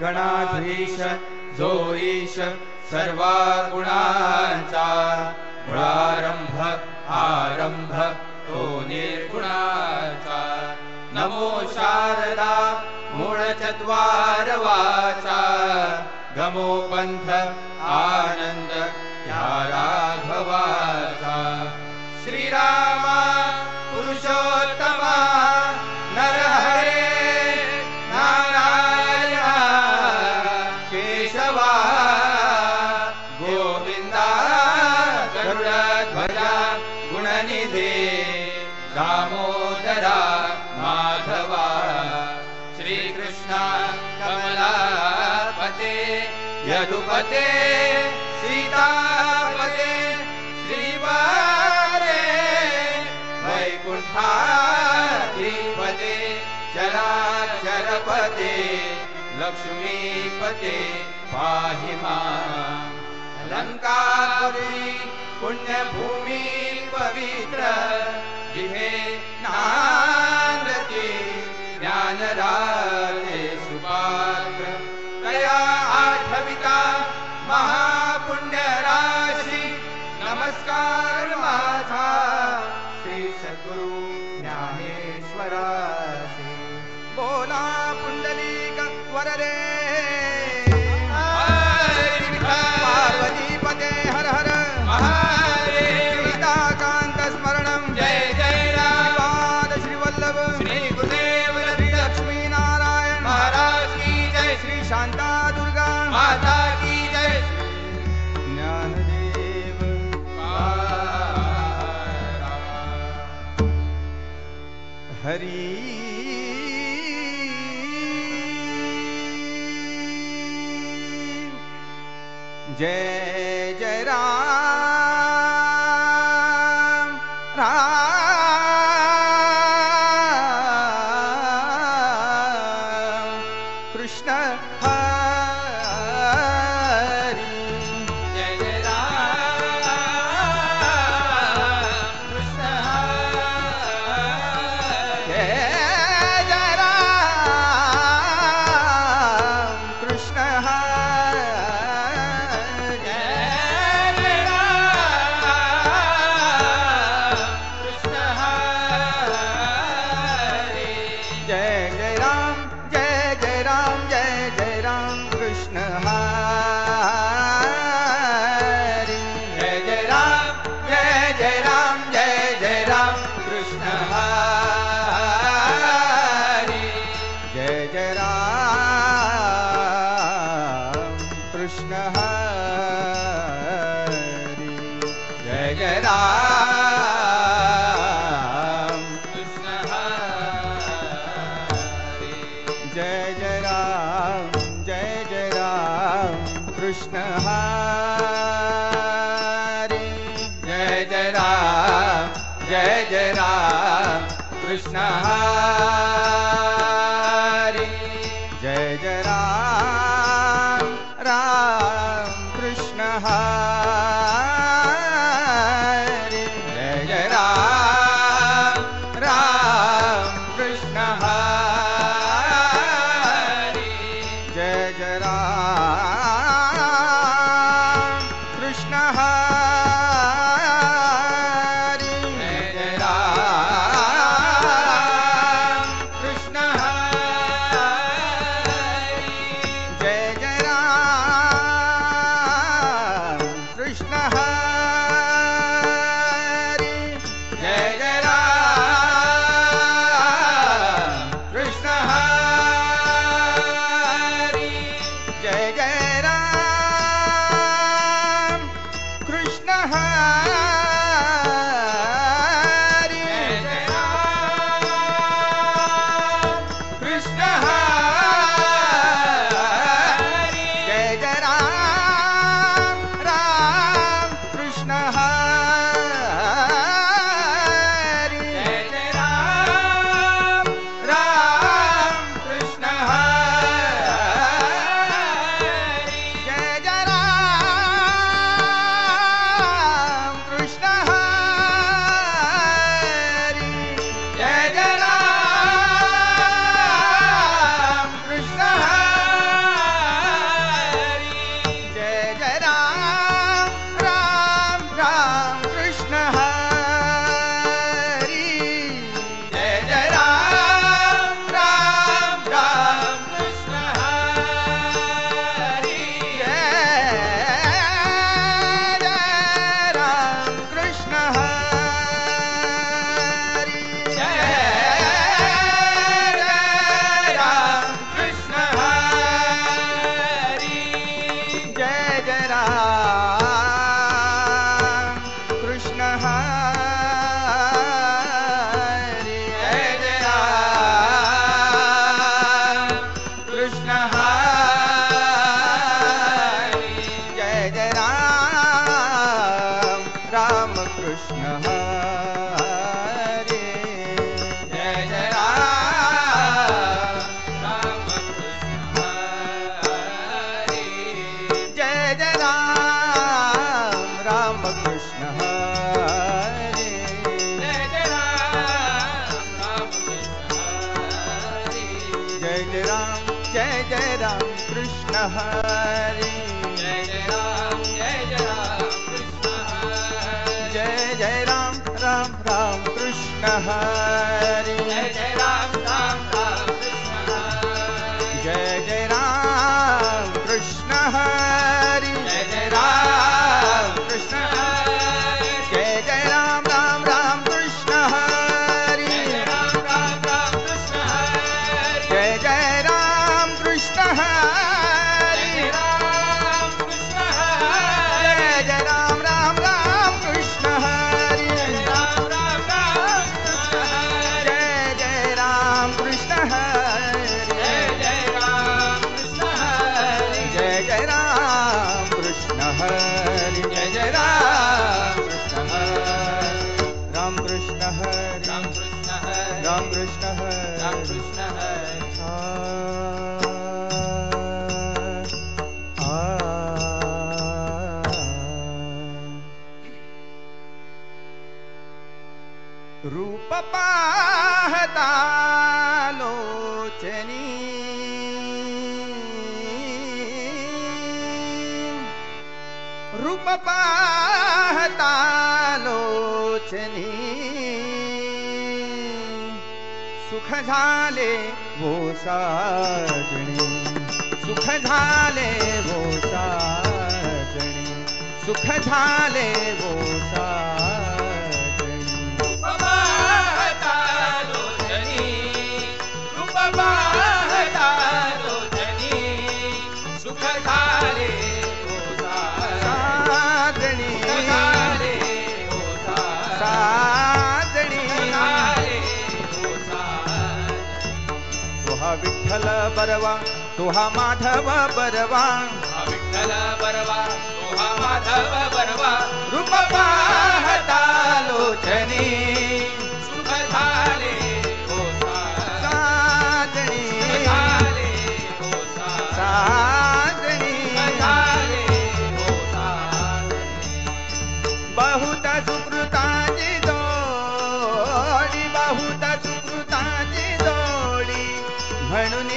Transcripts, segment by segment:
गणाधीश जो ईश सर्वा गुणांचा मुळारंभ आरंभ तो निर्गुणाचा। नमो शारदा मूळ चत्वार वाचा गमो पंथ आनंद या राघवाचा। श्रीरामा पुरुषोत्तमा नरहरे नारायणा केशवा गोविंदा गरुडध्वजा गुणनिधे दामोदरा माधवा। श्रीकृष्णा कमलापते यदुपते सीतापते श्रीवारे वैकुंठाधिपते चराचरपते लक्ष्मीपते पाहि मां। लंकापुरी पुण्यभूमि पवित्र जिहे नांदती ज्ञानराजे सुपात्र। तया आठविता महापुण्य राशी नमस्कार माझा श्री सद्गुरु ज्ञानेश्वरासी। बोला पुंडलिक वरदे पार्वती पते हर हर महादेव। सीताकांत स्मरणं जय जय राम। श्रीपाद श्रीवल्लभ श्री गुरुदेव श्री लक्ष्मी नारायण महाराज की जय। श्री शांता दुर्गा माता की जय। ज्ञानदेव हरि जय जय राम राम कृष्ण हरि। जय जय राम कृष्ण हरि। जय जय राम कृष्ण हरि। कृष्ण हरि। जय जय राम राम कृष्ण हरि। जय जय राम राम कृष्ण हरि। जय जय राम कृष्ण हरि। जय जय राम कृष्ण कृष्ण हरी जय राम कृष्ण हरी जय जय राम कृष्ण हरी जय जय राम कृष्ण हरी जय जय राम राम कृष्ण हरी जय जय राम राम कृष्ण हरी जय जय राम राम कृष्ण हरी जय जय राम कृष्ण हरी जय जय राम कृष्ण हरी जय जय राम राम कृष्ण हरी जय जय राम कृष्ण हरी जय जय राम कृष्ण हरी जय जय राम कृष्ण हरी जय जय राम कृष्ण हरी जय जय राम कृष्ण हरी जय जय राम कृष्ण हरी जय जय राम कृष्ण हरी जय जय राम कृष्ण हरी जय जय राम कृष्ण हरी जय जय राम कृष्ण हरी राम कृष्ण हरी राम कृष्ण हरी रूप पाहता लोचनी रूप पाहता लोचनी सुख झाले वो साजणी सुख झाले वो साजणी सुख झाले वो साजणी रूप पाहता लोचनी रूप पाहता लोचनी सुख झाले वो साजणी झाले वो साजणी तुहा विठ्ठल बरवा तुहा माधव बरवा विठ्ठल बरवा तुहा माधव बरवा रूप पाहता लोचनी सुख झाले ओ साजणी झाले ओ साजणी झाले ओ साजणी बहुत सुकृताची जोडी बहुत सुकृताची जोडी म्हणून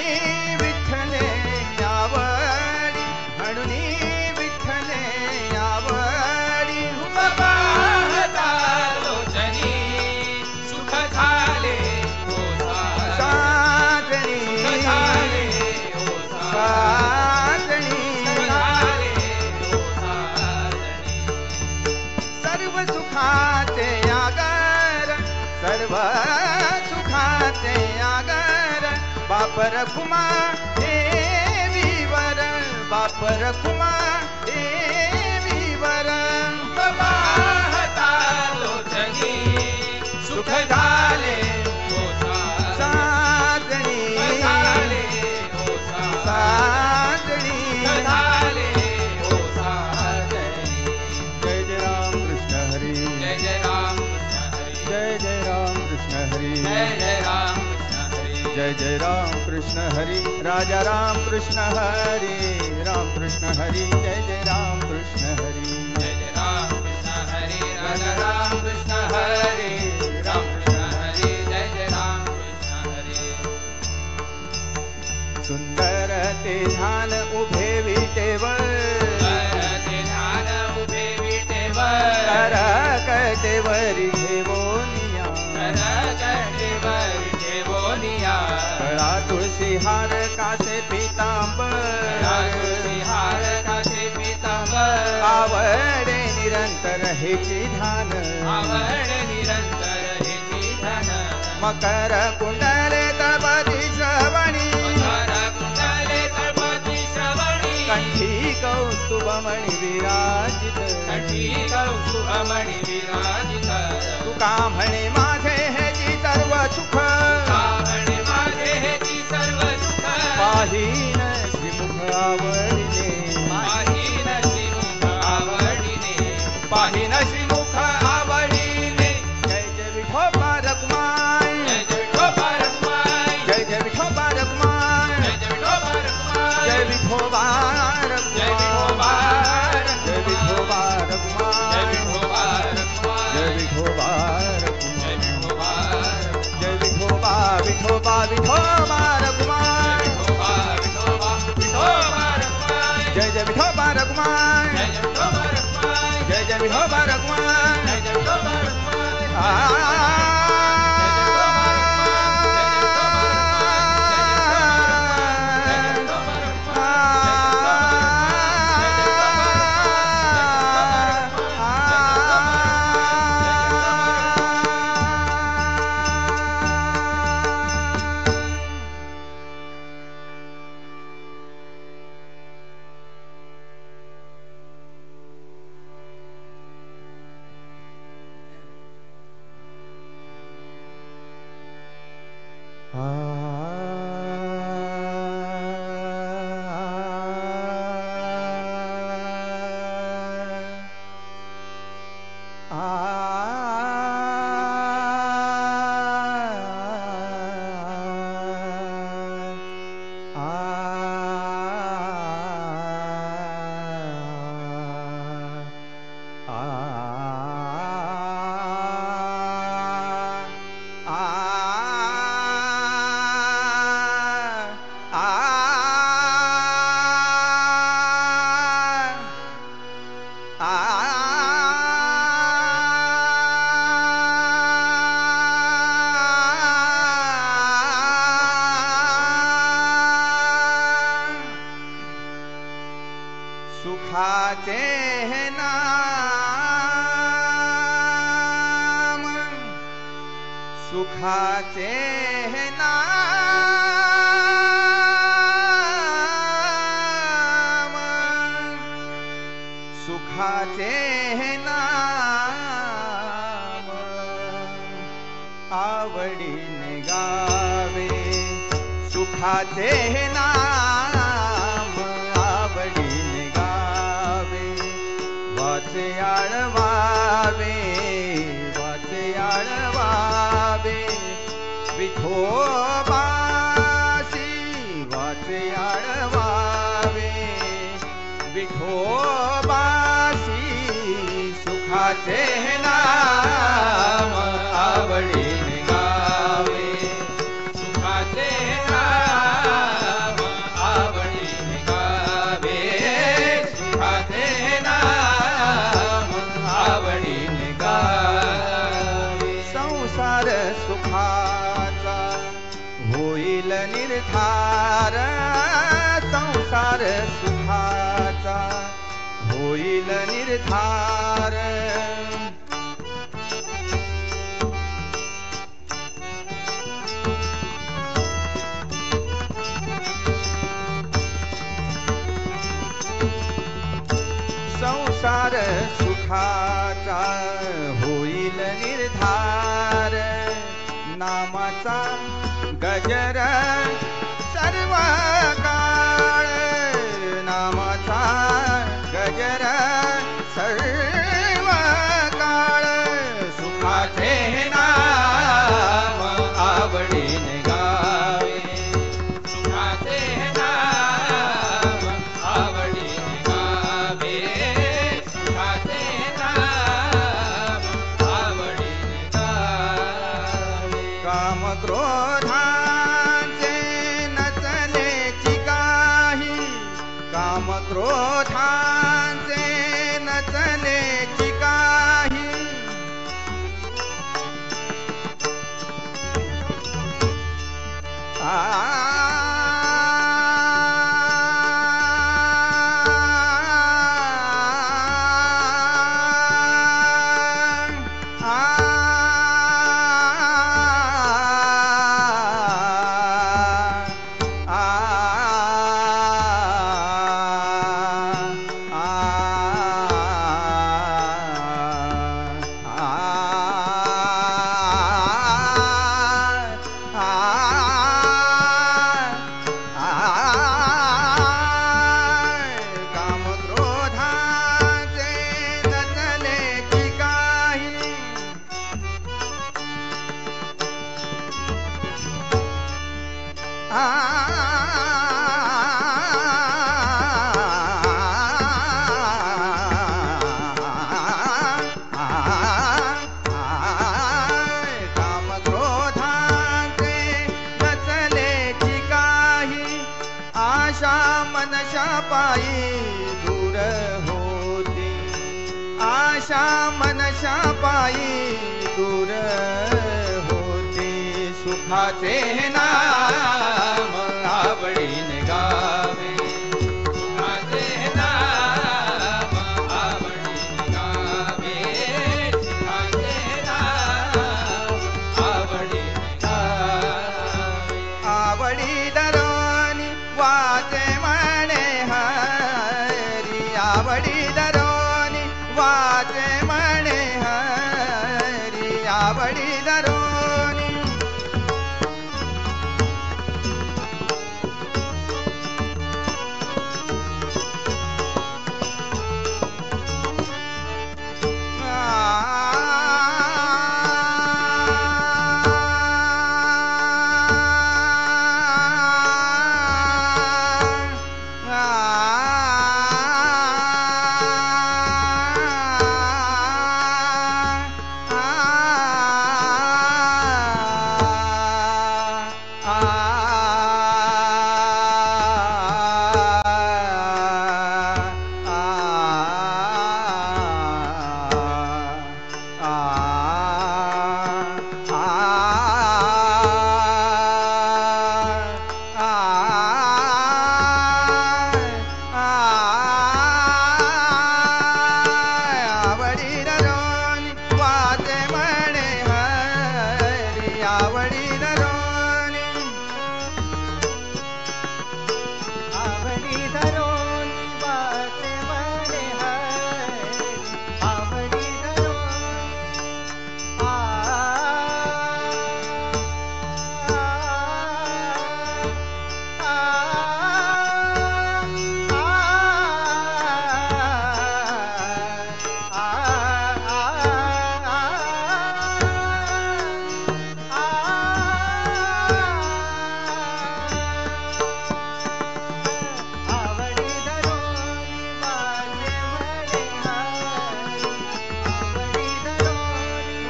विठ्ठले आवडी म्हणून विठ्ठले आवडी रूप पाहता लोचनी सुख झाले ओ साजणी झाले ओ साजणी झाले ओ साजणी सर्व सुखाचे आगर सर्व सुखाचे आगर बापर कुमा देवीवर बापर कुमा देवीवर पाहता लोचनी सुख झाले ओ साजणी झाले ओ साजणी झाले ओ साजणी जय जय राम कृष्ण हरी जय जय राम कृष्ण हरी जय जय राम कृष्ण हरी जय जय राम जय जय राम कृष्ण हरी राजा राम कृष्ण हरी राम कृष्ण हरी जय जय राम कृष्ण हरी जय जय राम कृष्ण हरी राजा राम कृष्ण हरी राम कृष्ण हरी जय जय राम कृष्ण हरी सुंदर ते ध्यान उभे विटेवर ते ध्यान उभे विटेवर करकटेवरी ठेवोनिया करकटेवरी ठेवोनिया कळा तुळशी हार कासे पीतांबर तुळशी हार कासे पीतांबर आवडे निरंतर हेची ध्यान मकर कुंडले तळपती श्रवणी कंठी कौस्तुभमणि विराजित तुका म्हणे माझे हे जी सर्व सुख पाहीन श्रीमुख आवडिने पाहीन श्रीमुख आवडिने जय जय विठोबा रखुमाई जय जय विठोबा रखुमाई जय विठोबा जय विठोबा जय विठोबा रखुमाई जय विठोबा जय विठोबा जय विठोबा विठोबा विठोबा रखुमाई जय जय विठोबा रखुमाई जय जय विठोबा रखुमाई सुखाचे नाम सुखाचे नाम सुखाचे नाम आवडीने गावे सुखाचे नाम आवडीने गावे वाचे आळवावे वाचे आळवावे विठोबाशी वाचे आळवावे विठोबाशी सुखाचे नाम आवडीने गावे सुखाचे नाम आवडीने गावे सुखाचे नाम आवडीने गावे संसार सुखाचा होईल निर्धार संसार सुखाचा होईल निर्धार संसार सुखाचा होईल निर्धार नामाचा गजर सर्व काळ नामाचा गजर सर्व काळ सुखाचे नाम आवडीने गावे सुखाचे नाम आवडीने गावे सुखाचे नाम आवडीने गावे काम क्रोधांचे नचलेची काही काम क्रोधांचे नचलेची काही आशा मनशा पायी दूर होती, आशा मनशा पायी दूर होती. सुखाचे नाम आवडीने गावे, सुखाचे नाम आवडीने गावे, सुखाचे नाम आवडीने गावे. आवडी दरोनी वाचे म्हणे हरी, आवडी दरोनी वाचे म्हणे हरी, आवडी दरोनी.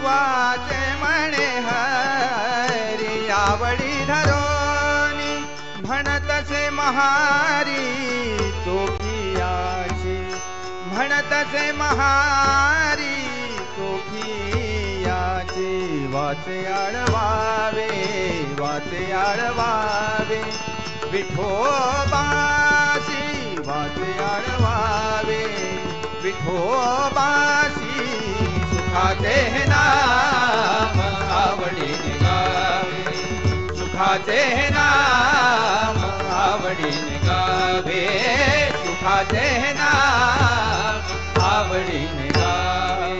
वाचे म्हणे हरी, आवडी धरोनी. म्हणतसे महारी चोखियाची, म्हणतसे महारी चोखियाची. वाचे आळवावे, वाचे आळवावे विठोबासी, वाचे आळवावे विठोबासी. सुखाचे नाम आवडीने गावे, सुखाचे नाम आवडीने गावे, सुखाचे नाम आवडीने गावे,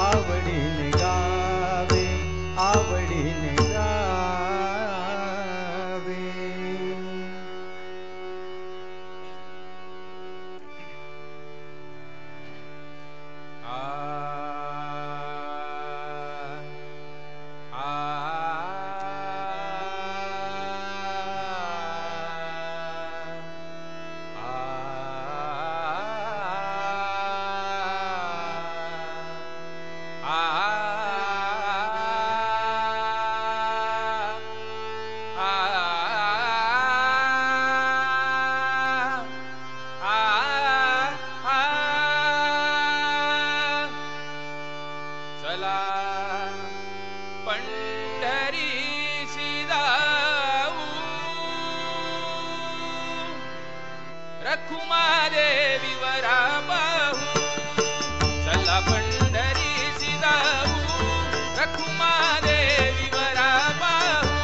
आवडीने गावे, आवडीने गावे. चला पंढरीसी जाऊ, रखुमादेवी वरा पाहू. चला पंढरीसी जाऊ, रखुमादेवी वरा पाहू.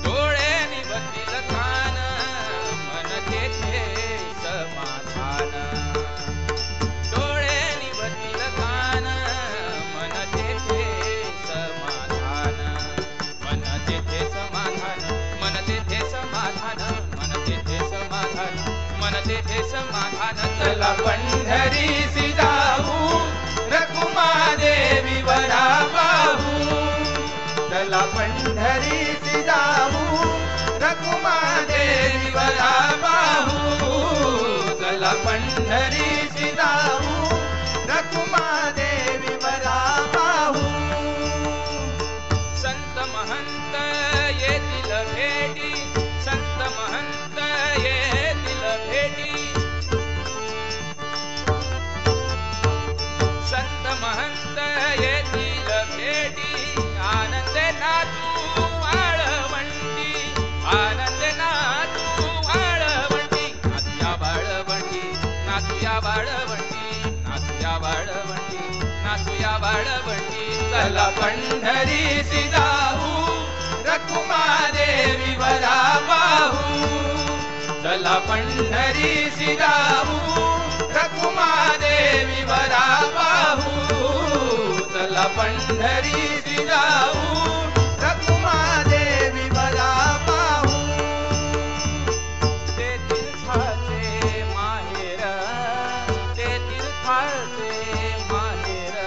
डोळे निवतील कान, मन तेथे समाधान. डोळे निवतील कान, मन तेथे समाधान. मन तेथे समाधान, मन तेथे समाधान, मन तेथे समाधान, मन तेथे समाधान. चला पंढरीसी जाऊ, रखुमादेवी वरा पाहू. चला पंढरीसी जाऊ, रखुमा देवी वरा पाहू चला पंढरीसी जाऊ रखुमा देवी वरा पाहू संत महंत येतील भेटी संत महंत येतील भेटी संत महंत येतील भेटी आनंदे नाचू वाळवंटी आनंदे नाचू वाळवंटी नाचूया वाळवंटी नाचूया वाळवंटी नाचूया वाळवंटी नाचूया वाळवंटी चला पंढरीसी जाऊ रखुमा देवी वरा पाहू चला पंढरीसी जाऊ रखुमा देवी वरा पाहू चला पंढरीसी जाऊ रखुमा देवी वरा पाहू ते तीर्थाचे माहेर ते तीर्थाचे माहेर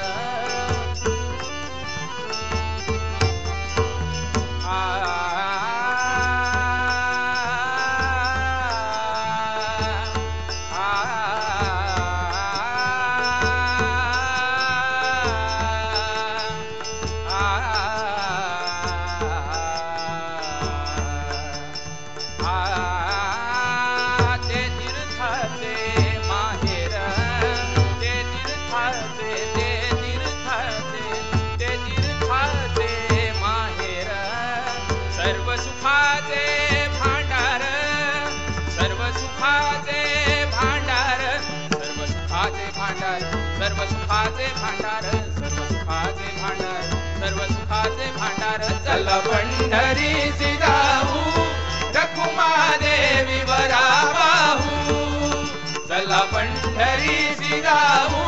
सर्व सुखाचे भांडार सर्व सुखाचे भांडार सर्व सुखाचे भांडार चला पंढरीसी जाऊ रखुमा देवी वरा पाहू चला पंढरीसी जाऊ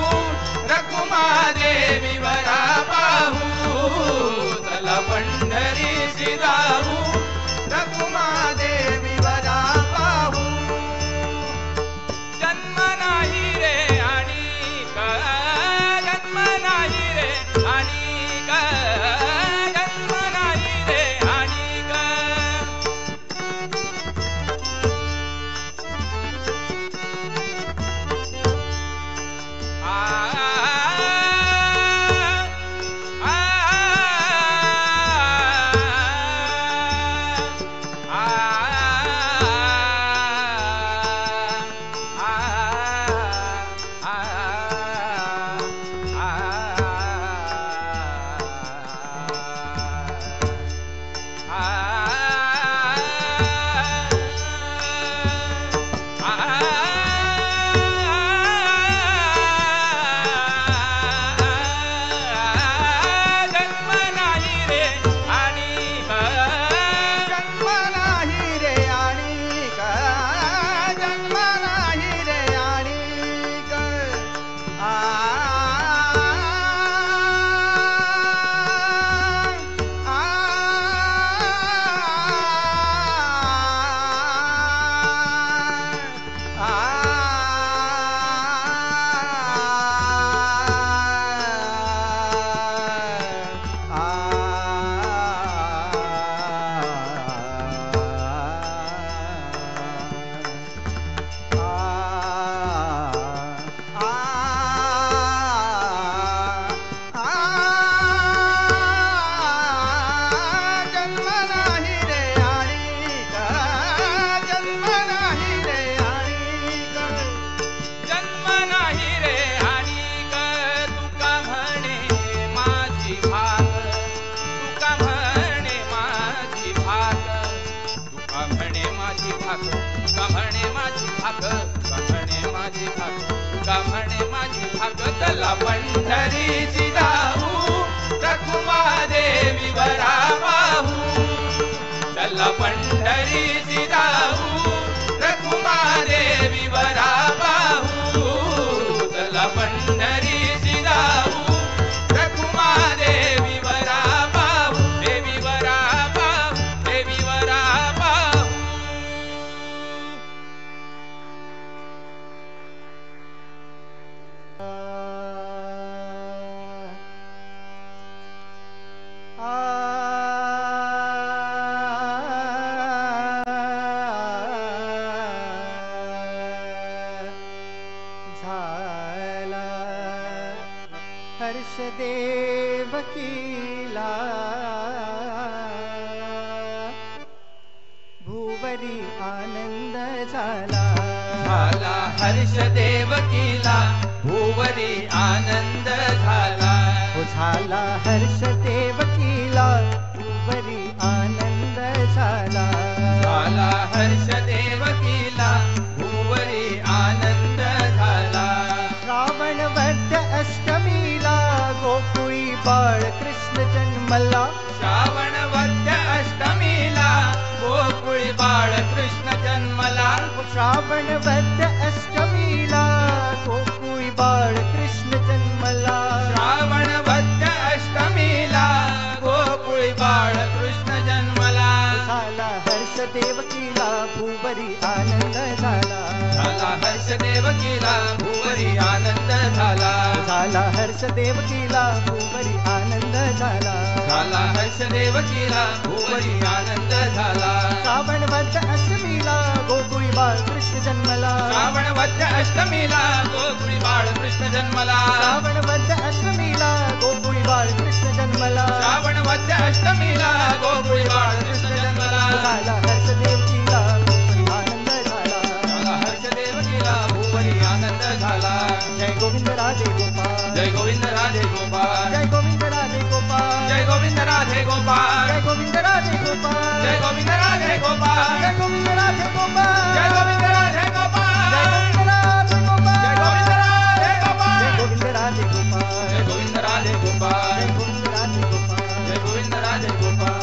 रखुमा देवी वरा पाहू चला पंढरीसी जाऊ रखुमा देवी वरा पाहू जन्म नाही रे आणि जन्म नाही रे आणि जन्म नाही रे आणि चला पंढरीसी जाऊ रखुमा देवी वरा पाहू चला पंढरीसी जाऊ रखुमा देवी वरा पाहू चला पंढरीसी जाऊ रखुमा देवी वरा पाहू देवी वरा पाहू देवी वरा पाहू देवकीला भूवरी आनंद झाला झाला हर्ष देवकीला भूवरी आनंद झाला झाला हर्ष देवकीला भूवरी आनंद झाला झाला हर्ष देवकीला भूवरी आनंद झाला श्रावण वद्य अष्टमीला गोकुळी बाळ कृष्ण जन्मला श्रावण वद्य अष्टमीला गोकुळी बाळ कृष्ण जन्मला श्रावण वद्य अष्टमीला गोकुळी बाळ कृष्ण जन्मला श्रावण वद्य अष्टमीला गोकुळी बाळ कृष्ण जन्मला झाला हर्ष देवकीला भूवरी आनंद झाला झाला हर्ष देवकीला भूवरी आनंद झाला झाला हर्ष देवकीला भूवरी आनंद झाला झाला हर्ष देवकीला भूवरी आनंद झाला श्रावण वद्य अष्टमीला गोकुळी बाळ कृष्ण जन्मला श्रावण वद्य अष्टमीला गोकुळी बाळ कृष्ण जन्मला श्रावण वद्य अष्टमीला गोकुळी बाळ कृष्ण जन्मला श्रावण वद्य अष्टमीला गोकुळी बाळ कृष्ण जन्मला झाला हर्ष देवकीला भूवरी आनंद झाला झाला हर्ष देवकीला भूवरी आनंद झाला जय गोविंद राधे गोपाल जय गोविंद राधे गोपाल जय गोविंद राधे गोपाल जय गोविंद राधे गोपाल जय गोविंद राधे गोपाल जय गोविंद राधे गोपाल जय गोविंद राधे गोपाल जय गोविंद राधे गोपाल जय गोविंद राधे गोपाल जय गोविंद राधे गोपाल जय गोविंद राधे गोपाल जय गोविंद राधे जय गोविंद राधे गोपाल जय गोविंद राधे गोपाल गोपाल जय गोविंद राधे गोपाल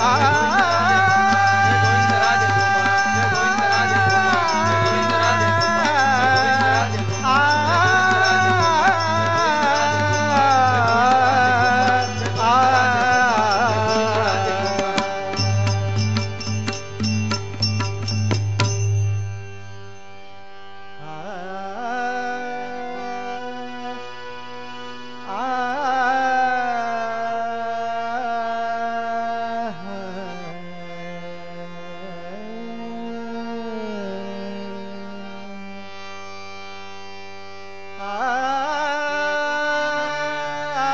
जय गोविंद राधे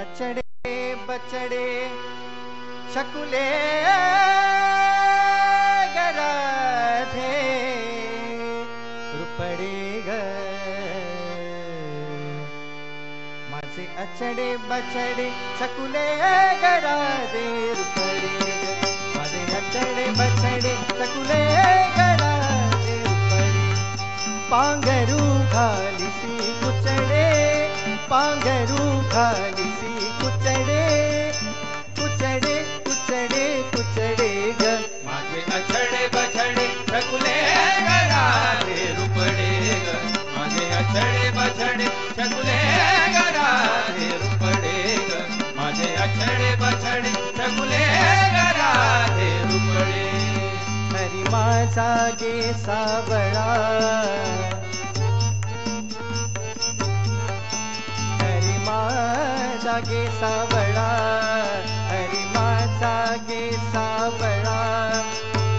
अचड़े बचड़े शकुले गराधे रुपडे ग माझे अचड़े बचड़े शकुले गराधे रुपडे ग माझे अचड़े बचड़े शकुले गराधे रुपडे पांघरू घालिसी कुचड़े पांघरू घालिसी कुचड़े कुचड़े कुचड़े कुचड़े ग माझे अछड़े बछड़े शकुले गराधे रुपडे ग माझे अछड़े बछड़े शकुले गराधे रुपडे ग माझे अछड़े बछड़े शकुले गराधे रुपडे हरी माझा गे सावळा हरी माझा गे सावळा हरी माझा गे सावळा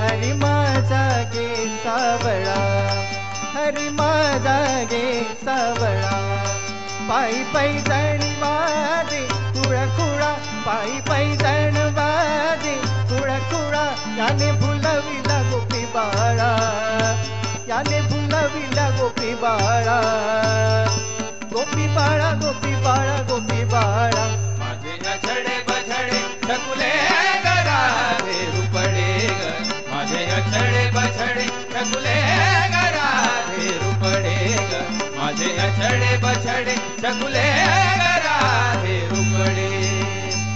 हरी माझा गे सावळा हरी माझा गे सावळा पायी पायी जण वाजे कुळा कुळा पायी पायी जण वाजे कुळा कुळा याने भुलविला गोपी बाळा याने भुलविला गोपी बाळा गोपी बाळा गोपी बाळा गोपी बाळा माझे अछड़े बछड़े शकुले गराधे रुपडे ग माझे अछड़े बछड़े शकुले गराधे रुपडे ग माझे अछड़े बछड़े शकुले गराधे रुपडे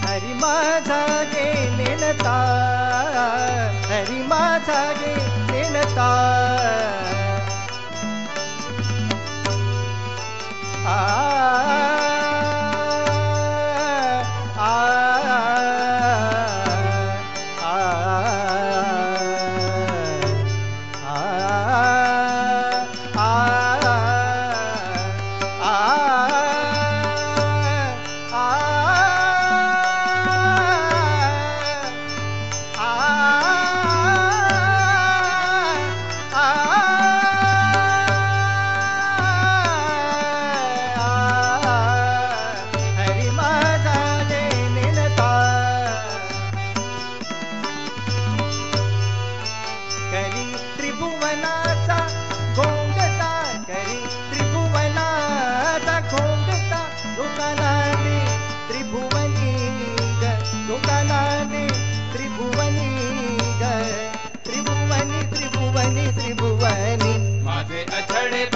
हरी माझा गे नेनता हरी माझा गे नेनता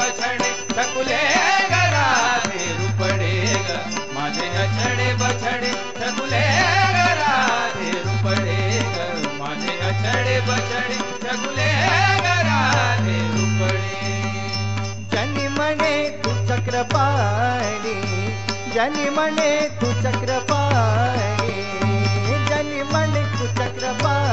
बछडे ठकुले ग राधे रुपडे ग माझे अछडे बछडे ठकुले ग राधे रुपडे ग माझे अछडे बछडे ठकुले ग राधे रुपडे जनी म्हणे तू चक्रपाणी जनी म्हणे तू चक्रपाणी जनी म्हणे तू चक्रपाणी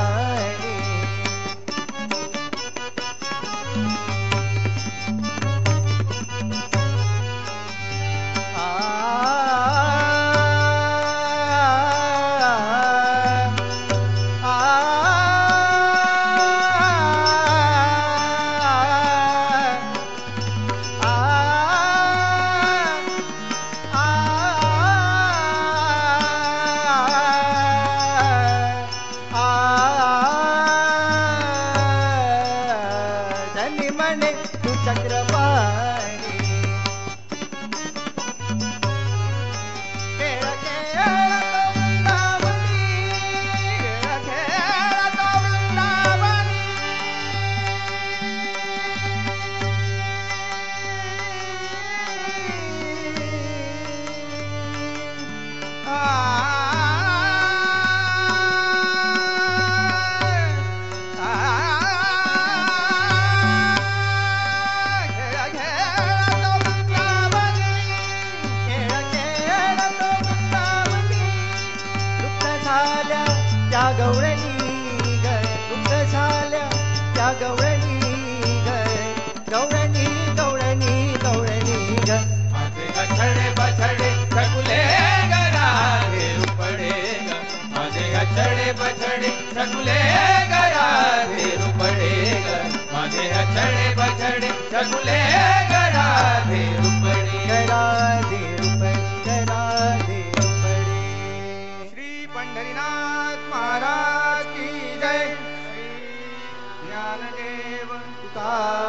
ठकुले ग राधे रुपडे ग माझे अछडे बछडे ठकुले ग राधे रुपडे राधे रुपडे राधे रुपडे श्री पंढरीनाथ महाराज की जय. श्री ज्ञानदेव तुकाराम